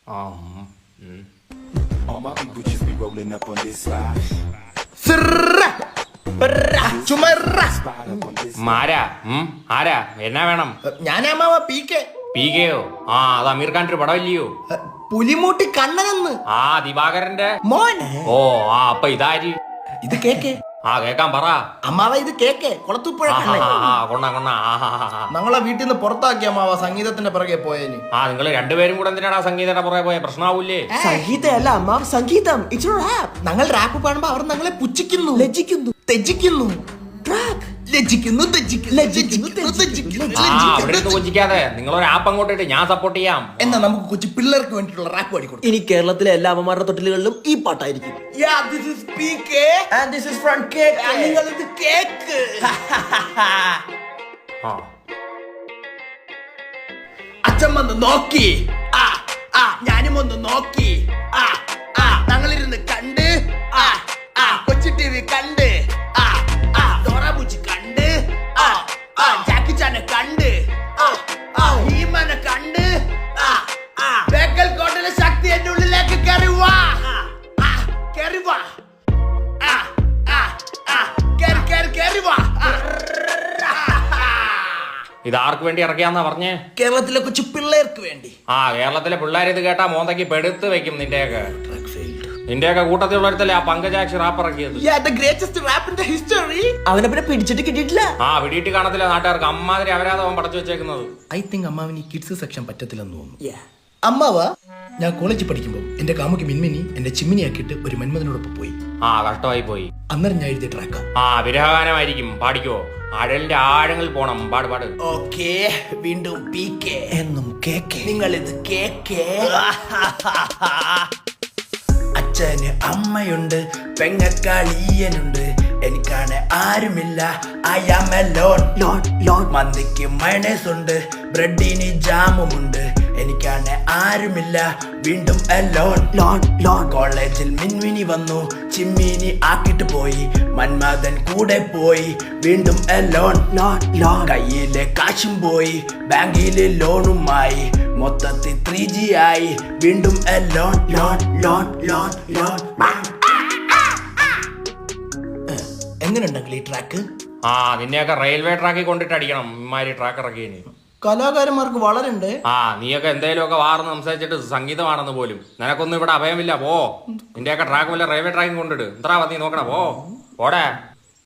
All my people just be rolling up on this side. ആരാ ആരാ എന്നാ വേണം? ഞാനമ്മാവ പി കെ. പി കെയോ? ആ അത് അമീർ ഖാന്റെ ഒരു പടമില്ലയോ? പുലിമൂട്ടി കണ്ണനെന്ന്. ആ ദിവാകരന്റെ മോൻ. ഓ ആ അപ്പൊ ഇതാര്? ഇത് കേക്ക്. ആ കേക്കാൻ പറ. അമ്മാവ ഇത് കേക്ക്. കുളത്തുപ്പുഴ ഞങ്ങളെ വീട്ടിൽ നിന്ന് പുറത്താക്കിയ അമ്മാവ സംഗീതത്തിന്റെ പുറകെ പോയേന്. ആ നിങ്ങൾ രണ്ടുപേരും കൂടെ എന്തിനാണ് സംഗീതയുടെ പുറകെ പോയ? പ്രശ്നമാവൂലേ? സംഗീതമല്ല അമ്മാവ, സംഗീതം. ഞങ്ങൾ റാപ്പ് പാടുമ്പോ അവർ ഞങ്ങളെ പുച്ഛിക്കുന്നു, ലജ്ജിക്കുന്നു, തെജിക്കുന്നു. കൊച്ചിക്കാതെ നിങ്ങളൊരു ആപ്പ് അങ്ങോട്ടിട്ട് ഞാൻ സപ്പോർട്ട് ചെയ്യാം. എന്നാ നമുക്ക് കൊച്ചു പിള്ളേർക്ക് വേണ്ടിയിട്ടുള്ള റാപ്പ് പാടിക്കൊടുക്കും. ഇനി കേരളത്തിലെ എല്ലാ അമ്മമാരുടെ തൊട്ടിലുകളിലും ഈ പാട്ടായിരിക്കും. അച്ഛൻ വന്ന് നോക്കി, ഞാനും ഒന്ന് നോക്കി, ഞങ്ങളിരുന്ന് കണ്ട്, കൊച്ചി ടി വി കണ്ട്, ഡോറാബുച്ചി കണ്ട്, ജാക്കി ചാനെ കണ്ട്, ഹീമനെ കണ്ട്, ബേക്കൽ കോട്ടയിലെ ശക്തി എന്റെ ഉള്ളിലേക്ക് കയറി വാ, കയറി വാ, കയറി വാ. ഇത് ആർക്ക് വേണ്ടി ഇറക്കിയാന്നാ പറഞ്ഞേ? കേരളത്തിലെ കൊച്ചു പിള്ളേർക്ക് വേണ്ടി. കേരളത്തിലെ പിള്ളേർ ഇത് കേട്ടാ മോന്തയ്ക്ക് പെടുത്ത് വെക്കും. നിന്റെയൊക്കെ കൂട്ടത്തിലുള്ളവരത്തല്ലേ ആ പങ്കജാക്ഷി റാപ്പ് ഇറക്കിയത്? അവനെ പിന്നെ പിടിച്ചിട്ട് കിട്ടിയിട്ടില്ല. പിടിയിട്ട് കാണത്തില്ല നാട്ടുകാർക്ക്. അമ്മാതിരി അവരാധവൻ പടച്ചു വെച്ചേക്കുന്നത്. ഐ തിങ്ക് അമ്മാവിന് ഈ കിഡ്സ് സെക്ഷൻ പറ്റത്തില്ലെന്ന് തോന്നുന്നു. അമ്മാവ, ഞാൻ കോളേജിൽ പഠിക്കുമ്പോൾ എന്റെ കാമുക്ക് മിൻമിനി എന്റെ ചിമ്മിനിയാക്കിയിട്ട് ഒരു മന്മഥനോടൊപ്പം പോയി. കഷ്ടമായി പോയി. അന്നേരം ഞാൻ എഴുതിയ ട്രാക്ക. വിരഹഗാനമായിരിക്കും. പാടിക്കോ. ആഴലിന്റെ ആഴങ്ങളിൽ പോണം. പാട് പാട്. ഓക്കേ, വീണ്ടും പി കെ എന്നും കേക്ക്. നിങ്ങൾ ഇത് കേക്ക്. അച്ഛന് അമ്മയുണ്ട്, പെങ്ങക്കാളിയനുണ്ട്, എനിക്കാണ് ആരുമില്ല. I am alone. മന്തിക്ക് മയണൈസ് ഉണ്ട്, ബ്രെഡിന് ജാമുമുണ്ട്, എനിക്കാണ് ആരുമില്ല. വീണ്ടും അലോൺ. കോളേജിൽ മിൻമിനി വന്നു, ചിമ്മിനി ആക്കിട്ട് പോയി, മന്മഥൻ കൂടെ പോയി. വീണ്ടും അലോൺ. കയ്യിലെ കാശും പോയി, ബാങ്കിലെ ലോണുമായി, മൊത്തത്തിൽ 3G ആയി. വീണ്ടും അലോൺ. എങ്ങനെയുണ്ടെങ്കിൽ ഈ ട്രാക്ക്? നിന്നെയൊക്കെ റെയിൽവേ ട്രാക്കിൽ കൊണ്ടിട്ട് അടിക്കണം. ഇമാരി ട്രാക്ക് ഇറക്കിയതിന് കലാകാരന്മാർക്ക് വളരെ ഉണ്ട്. നീയൊക്കെ എന്തേലുമൊക്കെ വാർന്ന് സംസാരിച്ചിട്ട് സംഗീതമാണെന്ന് പോലും. നിനക്കൊന്നും ഇവിടെ അഭയമില്ല. പോ. നിന്റെയൊക്കെ ട്രാക്ക് വല്ല റെയിൽവേ ട്രാക്കിൽ കൊണ്ടിട്ട്. എത്ര നീ നോക്കണ? പോടെ.